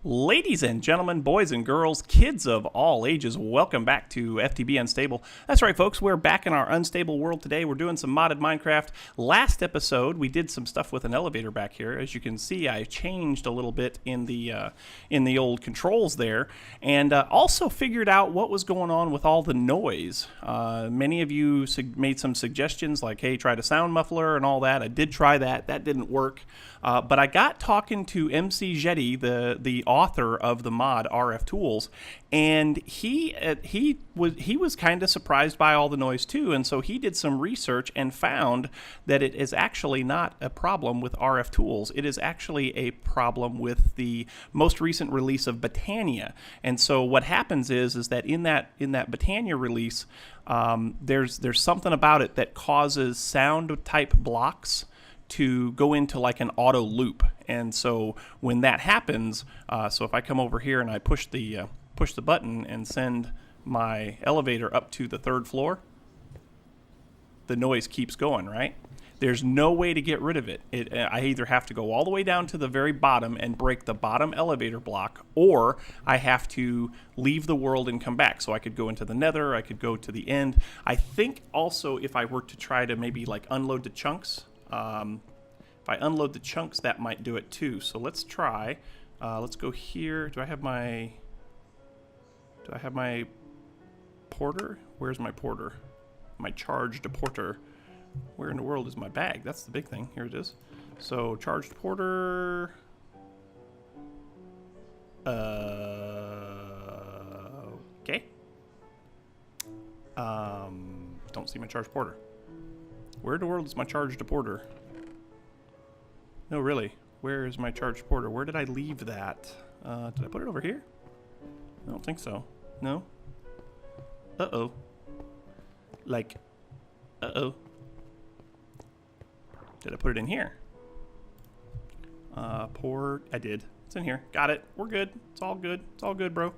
Ladies and gentlemen, boys and girls, kids of all ages, welcome back to FTB Unstable. That's right, folks, we're back in our unstable world today. We're doing some modded Minecraft. Last episode, we did some stuff with an elevator back here. As you can see, I changed a little bit in the old controls there, and also figured out what was going on with all the noise. Many of you made some suggestions like, hey, try the sound muffler and all that. I did try that. That didn't work. But I got talking to MC Jetty, the author of the mod RF Tools, and he was kind of surprised by all the noise too, and so he did some research and found that it is actually not a problem with RF Tools. It is actually a problem with the most recent release of Botania. And so what happens is that in that Botania release, there's something about it that causes sound type blocks to go into like an auto loop. And so when that happens, so if I come over here and I push the button and send my elevator up to the third floor, the noise keeps going, right? There's no way to get rid of it. I either have to go all the way down to the very bottom and break the bottom elevator block, or I have to leave the world and come back. So I could go into the nether, I could go to the end. I think also if I were to try to maybe like unload the chunks, if I unload the chunks, that might do it too. So let's try. Let's go here. Do I have my porter? Where's my porter? My charged porter. Where in the world is my bag? That's the big thing. Here it is. So charged porter. Okay. Don't see my charged porter. Where in the world is my charged porter? No, really. Where is my charged porter? Where did I leave that? Did I put it over here? I don't think so. No? Uh-oh. Like, uh-oh. Did I put it in here? I did. It's in here. Got it. We're good. It's all good. It's all good, bro.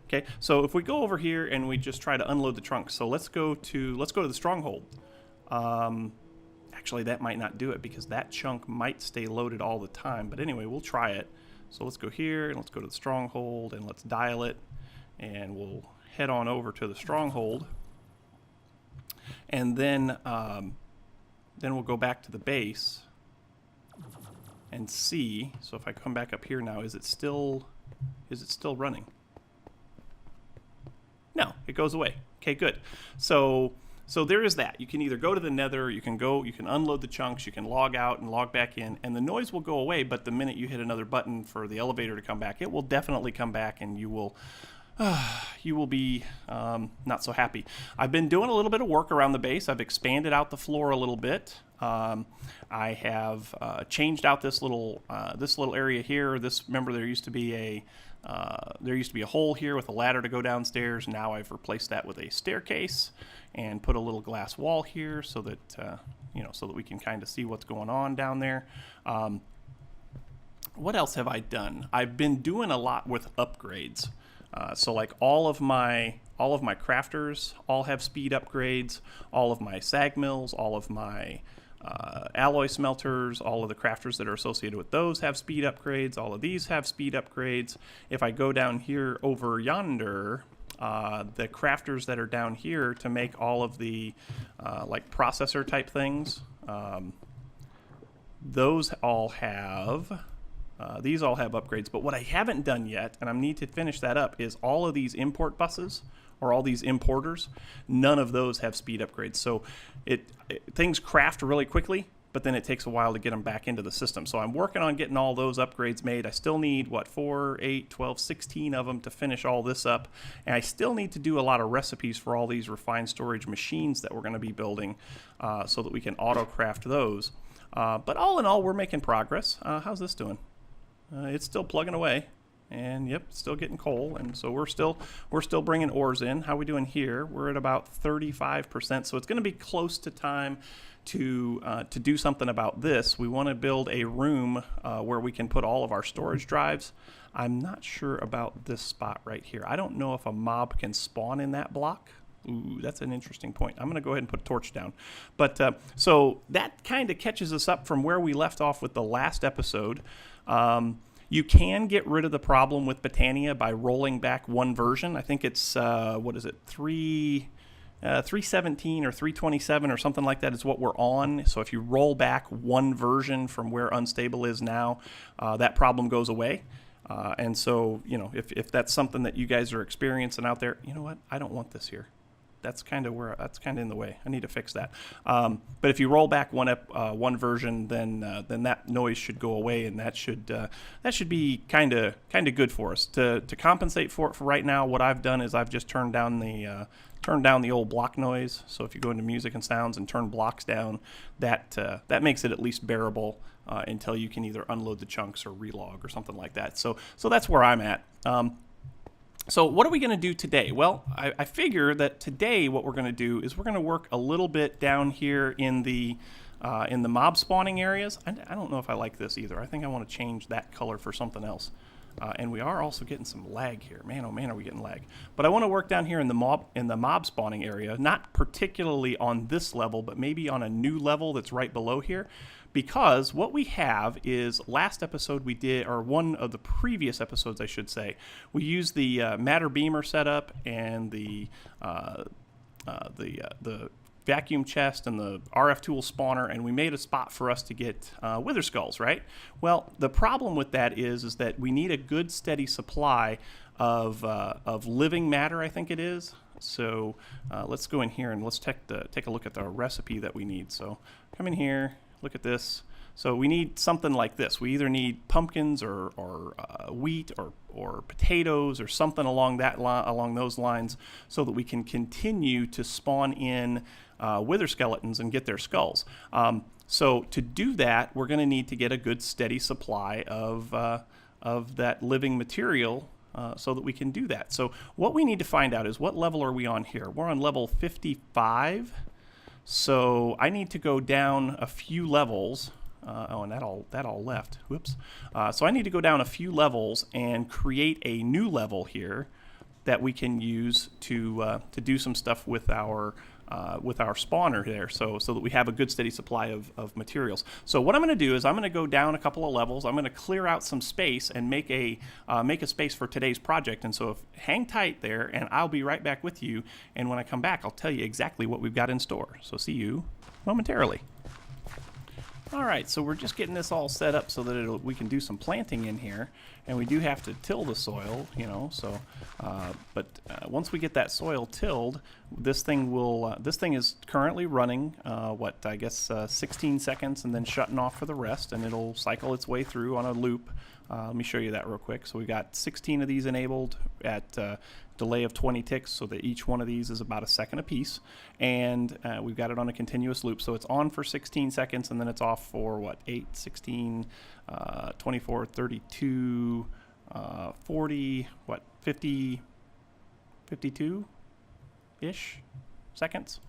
Okay, so if we go over here and we just try to unload the trunk. So let's go to the stronghold. Actually, that might not do it because that chunk might stay loaded all the time. But anyway, we'll try it. So let's go here and let's go to the stronghold and let's dial it. And we'll head on over to the stronghold. And then we'll go back to the base and see. So if I come back up here now, is it still running? No, it goes away. Okay, good. So there is that. You can either go to the nether, you can unload the chunks, you can log out and log back in, and the noise will go away, but the minute you hit another button for the elevator to come back, it will definitely come back and you will be not so happy. I've been doing a little bit of work around the base. I've expanded out the floor a little bit. I have changed out this little area here. Remember there used to be a hole here with a ladder to go downstairs. Now I've replaced that with a staircase and put a little glass wall here so that so that we can kind of see what's going on down there. What else have I done? I've been doing a lot with upgrades. So like all of my crafters all have speed upgrades. All of my sag mills, all of my alloy smelters, all of the crafters that are associated with those have speed upgrades. All of these have speed upgrades. If I go down here over yonder, the crafters that are down here to make all of the like processor type things, those all have these all have upgrades. But what I haven't done yet, and I need to finish that up, is all of these import buses or all these importers. None of those have speed upgrades. So things craft really quickly, but then it takes a while to get them back into the system. So I'm working on getting all those upgrades made. I still need, 4, 8, 12, 16 of them to finish all this up. And I still need to do a lot of recipes for all these refined storage machines that we're going to be building so that we can auto-craft those. But all in all, we're making progress. How's this doing? It's still plugging away. And yep, still getting coal, and so we're still bringing ores in. How are we doing here? We're at about 35%, so it's going to be close to time to do something about this. We want to build a room where we can put all of our storage drives. I'm not sure about this spot right here. I don't know if a mob can spawn in that block. Ooh, that's an interesting point. I'm going to go ahead and put a torch down. But so that kind of catches us up from where we left off with the last episode. You can get rid of the problem with Botania by rolling back one version. I think it's, what is it, 317 or 327 or something like that is what we're on. So if you roll back one version from where Unstable is now, that problem goes away. And so, you know, if that's something that you guys are experiencing out there, you know what, I don't want this here. That's kind of in the way. I need to fix that. But if you roll back one version, then that noise should go away, and that should be kind of good for us. To compensate for it for right now, what I've done is I've just turned down the old block noise. So if you go into music and sounds and turn blocks down, that makes it at least bearable until you can either unload the chunks or relog or something like that. So that's where I'm at. So what are we going to do today? Well, I figure that today what we're going to do is we're going to work a little bit down here in the mob spawning areas. I don't know if I like this either. I think I want to change that color for something else. And we are also getting some lag here. Man, oh man, are we getting lag. But I want to work down here in the mob spawning area, not particularly on this level, but maybe on a new level that's right below here. Because what we have is, last episode we did, or one of the previous episodes I should say, we used the Matter Beamer setup and the vacuum chest and the RF tool spawner, and we made a spot for us to get wither skulls, right? Well, the problem with that is that we need a good steady supply of living matter, I think it is. So let's go in here and let's take a look at the recipe that we need. So come in here, look at this. So we need something like this. We either need pumpkins or wheat or potatoes or something along those lines, so that we can continue to spawn in wither skeletons and get their skulls. So to do that, we're going to need to get a good steady supply of that living material. So that we can do that. So what we need to find out is, what level are we on here? We're on level 55. So I need to go down a few levels. And that all left. Whoops. So I need to go down a few levels and create a new level here that we can use to do some stuff with our spawner there, so that we have a good steady supply of materials. So what I'm going to do is I'm going to go down a couple of levels. I'm going to clear out some space and make a space for today's project. And so hang tight there, and I'll be right back with you. And when I come back, I'll tell you exactly what we've got in store. So see you momentarily. All right, so we're just getting this all set up so that we can do some planting in here, and we do have to till the soil, you know. So, but once we get that soil tilled, this thing will. This thing is currently running, 16 seconds, and then shutting off for the rest, and it'll cycle its way through on a loop. Let me show you that real quick. So we got 16 of these enabled at delay of 20 ticks, so that each one of these is about a second apiece, and we've got it on a continuous loop. So it's on for 16 seconds, and then it's off for 8, 16, 24, 32, 40, 50, 52-ish seconds.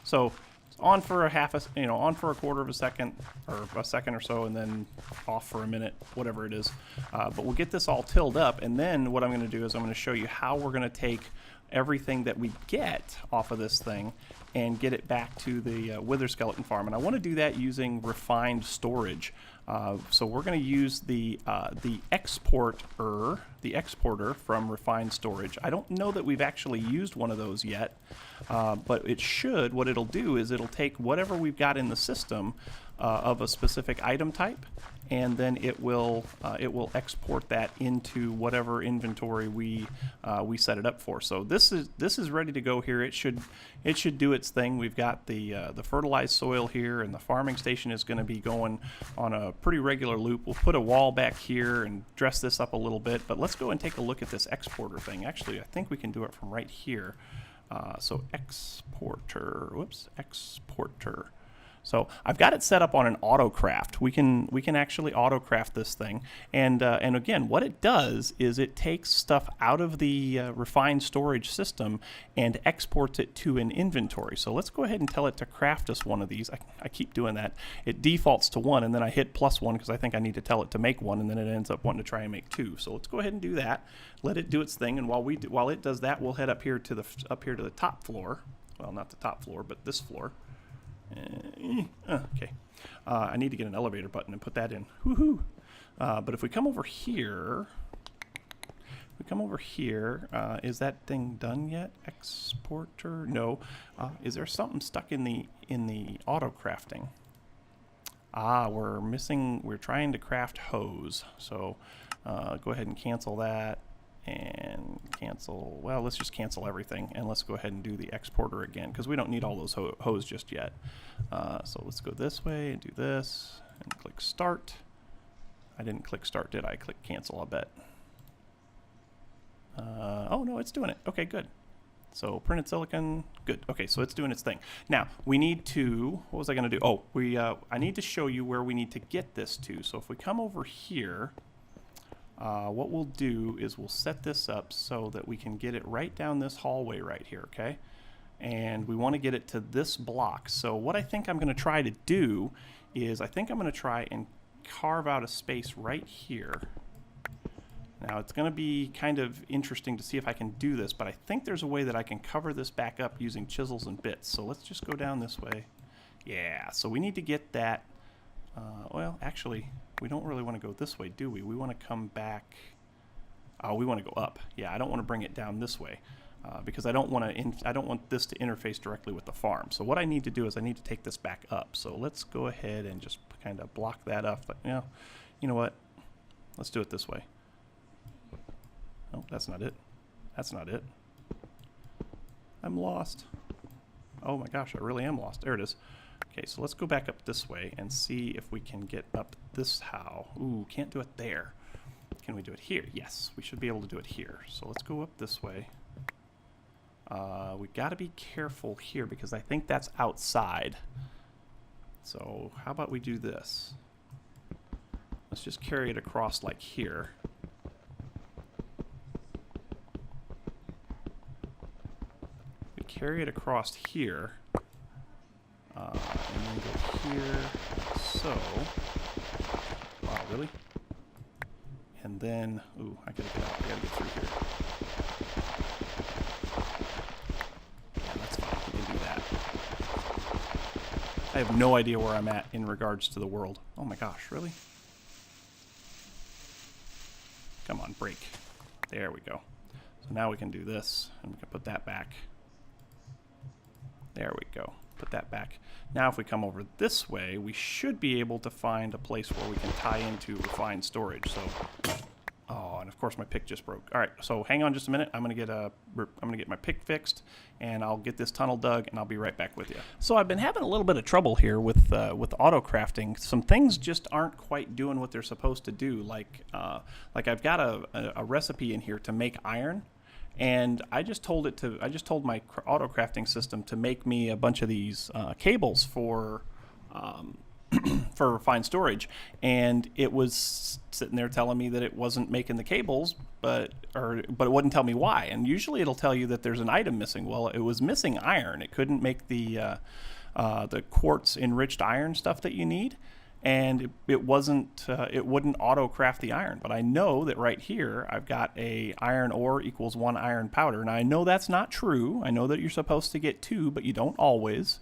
So on for on for a quarter of a second, or a second or so, and then off for a minute, whatever it is. But we'll get this all tilled up, and then what I'm going to do is I'm going to show you how we're going to take everything that we get off of this thing and get it back to the wither skeleton farm. And I want to do that using refined storage. So we're going to use the exporter from refined storage. I don't know that we've actually used one of those yet, but it should. What it'll do is it'll take whatever we've got in the system of a specific item type, and then it will export that into whatever inventory we set it up for. So this is ready to go here. It should do its thing. We've got the fertilized soil here, and the farming station is going to be going on a pretty regular loop. We'll put a wall back here and dress this up a little bit, but let's go and take a look at this exporter thing. Actually, I think we can do it from right here. So exporter. So I've got it set up on an autocraft. We can actually autocraft this thing, and again, what it does is it takes stuff out of the refined storage system and exports it to an inventory. So let's go ahead and tell it to craft us one of these. I keep doing that. It defaults to 1, and then I hit +1 because I think I need to tell it to make 1, and then it ends up wanting to try and make 2. So let's go ahead and do that. Let it do its thing, and while it does that, we'll head up here to the top floor. Well, not the top floor, but this floor. Okay. I need to get an elevator button and put that in. Woohoo! But if we come over here, is that thing done yet? Exporter? No. Is there something stuck in the auto crafting? We're trying to craft hose. So go ahead and cancel that and cancel, well, let's just cancel everything and let's go ahead and do the exporter again because we don't need all those hose just yet. So let's go this way and do this and click start. I didn't click start, did I? Click cancel, I'll bet. Oh no, it's doing it. Okay, good. So printed silicon, good. Okay, so it's doing its thing. Now we need to, what was I going to do? Oh, I need to show you where we need to get this to. So if we come over here, what we'll do is we'll set this up so that we can get it right down this hallway right here, okay? And we want to get it to this block. So what I think I'm going to try to do is I think I'm going to try and carve out a space right here. Now it's going to be kind of interesting to see if I can do this, but I think there's a way that I can cover this back up using chisels and bits. So let's just go down this way. Yeah, so we need to get that, well, actually, we don't really want to go this way, do we? We want to come back, oh, we want to go up. Yeah, I don't want to bring it down this way because I don't want this to interface directly with the farm. So what I need to do is I need to take this back up. So let's go ahead and just kind of block that up. But, you know what? Let's do it this way. Oh, that's not it. That's not it. I'm lost. Oh my gosh, I really am lost. There it is. Okay, so let's go back up this way and see if we can get up this how. Ooh, can't do it there. Can we do it here? Yes, we should be able to do it here. So let's go up this way. We got to be careful here because I think that's outside. So how about we do this? Let's just carry it across like here. Carry it across here, and then go here, like so. Wow, really? And then, ooh, I gotta get out. I gotta get through here. Yeah, that's fine. We can do that. I have no idea where I'm at in regards to the world. Oh my gosh, really? Come on, break. There we go. So now we can do this, and we can put that back. There we go. Put that back. Now if we come over this way, we should be able to find a place where we can tie into refined storage. So, oh, and of course my pick just broke. All right, so hang on just a minute. I'm gonna get my pick fixed, and I'll get this tunnel dug, and I'll be right back with you. So I've been having a little bit of trouble here with auto crafting. Some things just aren't quite doing what they're supposed to do. Like I've got a recipe in here to make iron. And I just told my auto crafting system to make me a bunch of these cables for refined storage, and it was sitting there telling me that it wasn't making the cables, but it wouldn't tell me why. And usually it'll tell you that there's an item missing. Well, it was missing iron. It couldn't make the quartz enriched iron stuff that you need. And it wouldn't auto craft the iron. But I know that right here I've got a iron ore equals 1 iron powder. And I know that's not true. I know that you're supposed to get 2, but you don't always.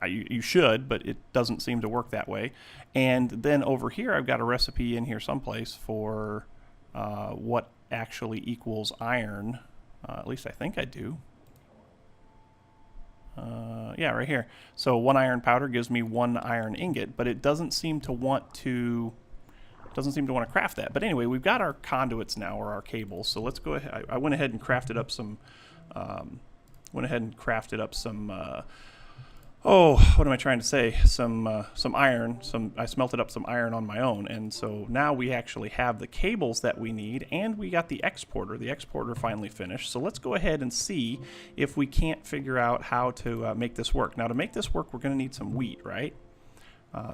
You should, but it doesn't seem to work that way. And then over here I've got a recipe in here someplace for what actually equals iron. At least I think I do. Yeah, right here. So 1 iron powder gives me 1 iron ingot, but it doesn't seem to want to craft that. But anyway, we've got our conduits now, or our cables. So let's go ahead. I went ahead and crafted up some. Oh, what am I trying to say? Some iron. I smelted up some iron on my own, and so now we actually have the cables that we need, and we got the exporter. The exporter finally finished. So let's go ahead and see if we can't figure out how to make this work. Now, to make this work, we're going to need some wheat, right?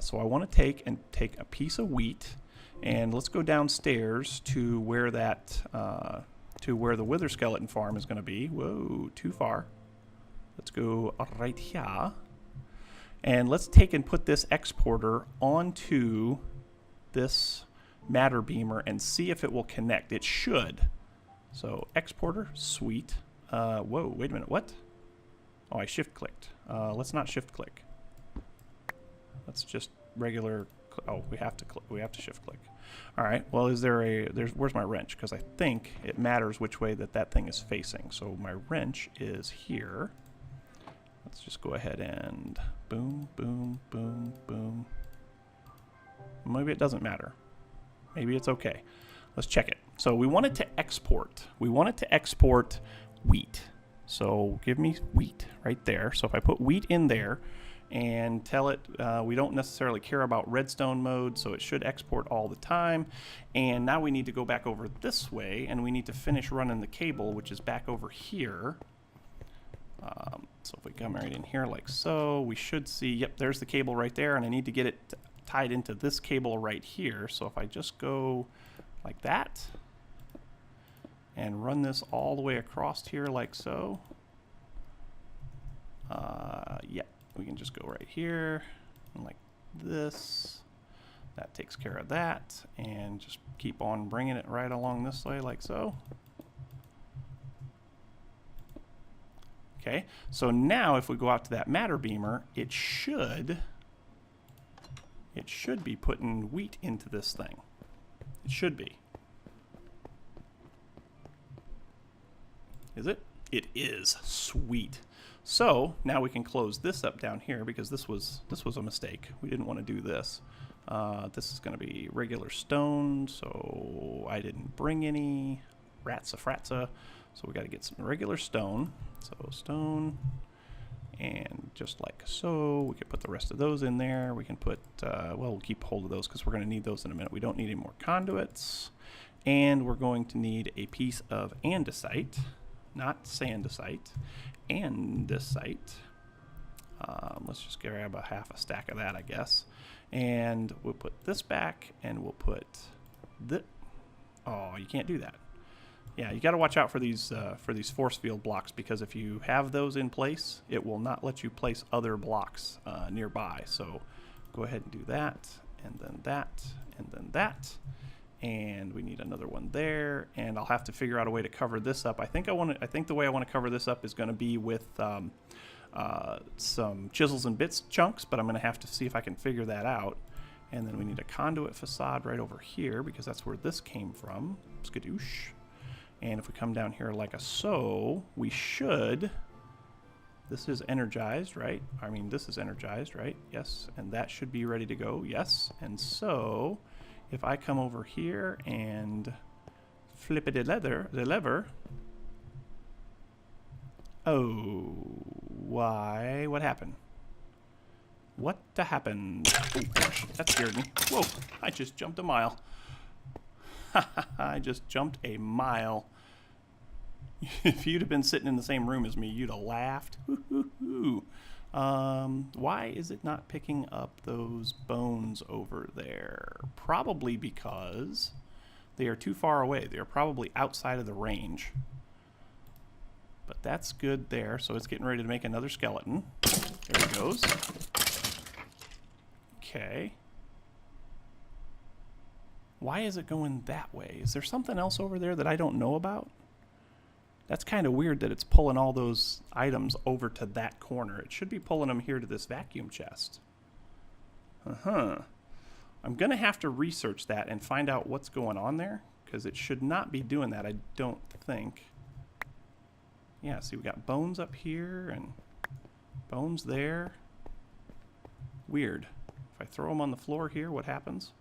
So I want to take a piece of wheat, and let's go downstairs to where the wither skeleton farm is going to be. Whoa, too far. Let's go right here. And let's take and put this exporter onto this matter beamer and see if it will connect. It should. So exporter, sweet. Whoa, wait a minute, what? Oh, I shift clicked. Let's not shift click. Let's just regular Oh, we have to shift click. All right. Well, where's my wrench? Because I think it matters which way that thing is facing. So my wrench is here. Let's just go ahead and boom, boom, boom, boom. Maybe it doesn't matter. Maybe it's okay. Let's check it. So we want it to export. We want it to export wheat. So give me wheat right there. So if I put wheat in there and tell it we don't necessarily care about redstone mode, so it should export all the time. And now we need to go back over this way, and we need to finish running the cable, which is back over here. So if we come right in here like so, we should see, yep, there's the cable right there, and I need to get it tied into this cable right here. So if I just go like that and run this all the way across here like so, yeah, we can just go right here and like this. That takes care of that, and just keep on bringing it right along this way like so. Okay, so now if we go out to that matter beamer, it should be putting wheat into this thing. It should be. Is it? It is. Sweet. So now we can close this up down here, because this was a mistake. We didn't want to do this. This is going to be regular stone, so I didn't bring any. Ratsa. So we got to get some regular stone. So stone, and just like so, we can put the rest of those in there. We can put, well, we'll keep hold of those because we're going to need those in a minute. We don't need any more conduits. And we're going to need a piece of andesite, not sandesite, andesite. Let's just grab a half a stack of that, I guess. And we'll put this back, and we'll put this. Oh, you can't do that. Yeah, you got to watch out for these force field blocks, because if you have those in place, it will not let you place other blocks nearby. So go ahead and do that, and then that, and then that. And we need another one there, and I'll have to figure out a way to cover this up. I think the way I want to cover this up is going to be with some chisels and bits chunks, but I'm going to have to see if I can figure that out. And then we need a conduit facade right over here, because that's where this came from. Skadoosh. And if we come down here like so, we should, this is energized, right? I mean, this is energized, right? Yes. And that should be ready to go. Yes. And so if I come over here and flip it the lever. Oh, why? What happened? What happened? Oh, gosh, that scared me. Whoa, I just jumped a mile. I just jumped a mile. If you'd have been sitting in the same room as me, you'd have laughed. Why is it not picking up those bones over there? Probably because they are too far away. They are probably outside of the range. But that's good there. So it's getting ready to make another skeleton. There it goes. Okay. Why is it going that way? Is there something else over there that I don't know about? That's kind of weird that it's pulling all those items over to that corner. It should be pulling them here to this vacuum chest. I'm going to have to research that and find out what's going on there, because it should not be doing that, I don't think. Yeah, see, we got bones up here and bones there. Weird. If I throw them on the floor here, what happens?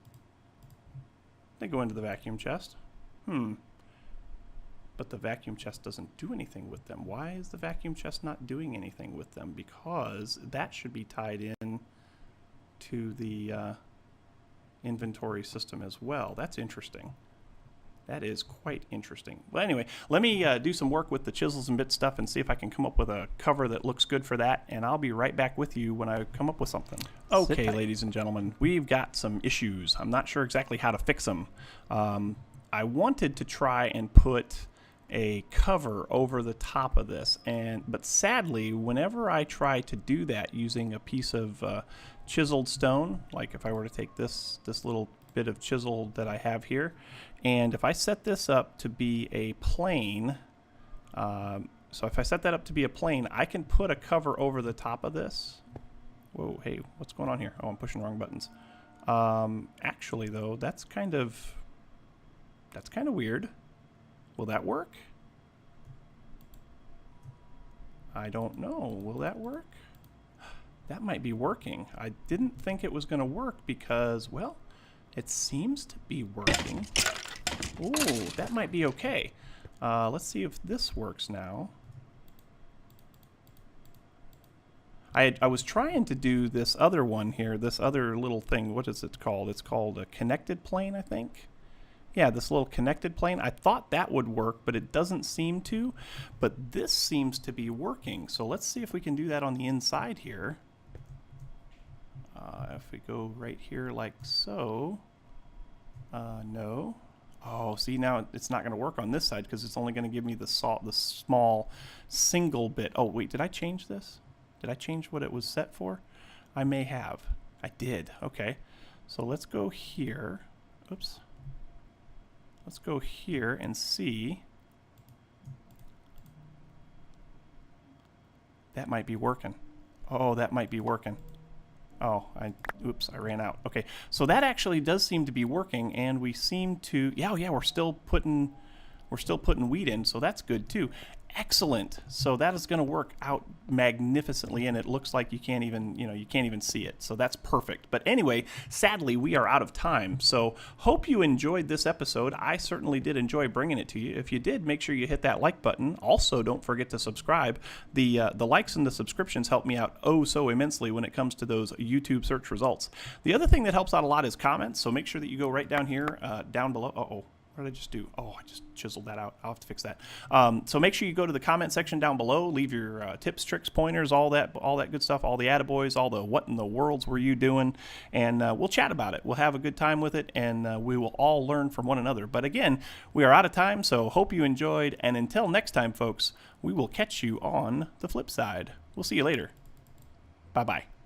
They go into the vacuum chest. But the vacuum chest doesn't do anything with them. Why is the vacuum chest not doing anything with them? Because that should be tied in to the inventory system as well. That's interesting. That is quite interesting. Well, anyway, let me do some work with the chisels and bit stuff and see if I can come up with a cover that looks good for that, and I'll be right back with you when I come up with something. Okay, ladies and gentlemen, we've got some issues. I'm not sure exactly how to fix them. I wanted to try and put a cover over the top of this, but sadly, whenever I try to do that using a piece of chiseled stone, like if I were to take this little bit of chisel that I have here, and if I set this up to be a plane, so if I set that up to be a plane, I can put a cover over the top of this. Whoa, hey, what's going on here? Oh, I'm pushing the wrong buttons. Actually, though, that's kind of weird. Will that work? I don't know. Will that work? That might be working. I didn't think it was going to work because, well, it seems to be working. Ooh, that might be okay. Let's see if this works now. I was trying to do this other one here, this other little thing. What is it called? It's called a connected plane, I think. Yeah, this little connected plane. I thought that would work, but it doesn't seem to. But this seems to be working. So let's see if we can do that on the inside here. If we go right here like so. No. Oh, see, now it's not going to work on this side because it's only going to give me the small single bit. Oh, wait, did I change this? Did I change what it was set for? I may have. I did. Okay. So let's go here. Oops. Let's go here and see. That might be working. Oh, that might be working. Oh, oops, I ran out. Okay, so that actually does seem to be working, and we seem to, yeah, we're still putting wheat in, so that's good too. Excellent. So that is going to work out magnificently, and it looks like you can't even see it. So that's perfect. But anyway, sadly, we are out of time. So hope you enjoyed this episode. I certainly did enjoy bringing it to you. If you did, make sure you hit that like button. Also, don't forget to subscribe. The likes and the subscriptions help me out oh so immensely when it comes to those YouTube search results. The other thing that helps out a lot is comments. So make sure that you go right down here, down below. Uh-oh. What did I just do? Oh, I just chiseled that out. I'll have to fix that. So make sure you go to the comment section down below. Leave your tips, tricks, pointers, all that good stuff, all the attaboys, all the what in the worlds were you doing, and we'll chat about it. We'll have a good time with it, and we will all learn from one another. But again, we are out of time, so hope you enjoyed, and until next time, folks, we will catch you on the flip side. We'll see you later. Bye-bye.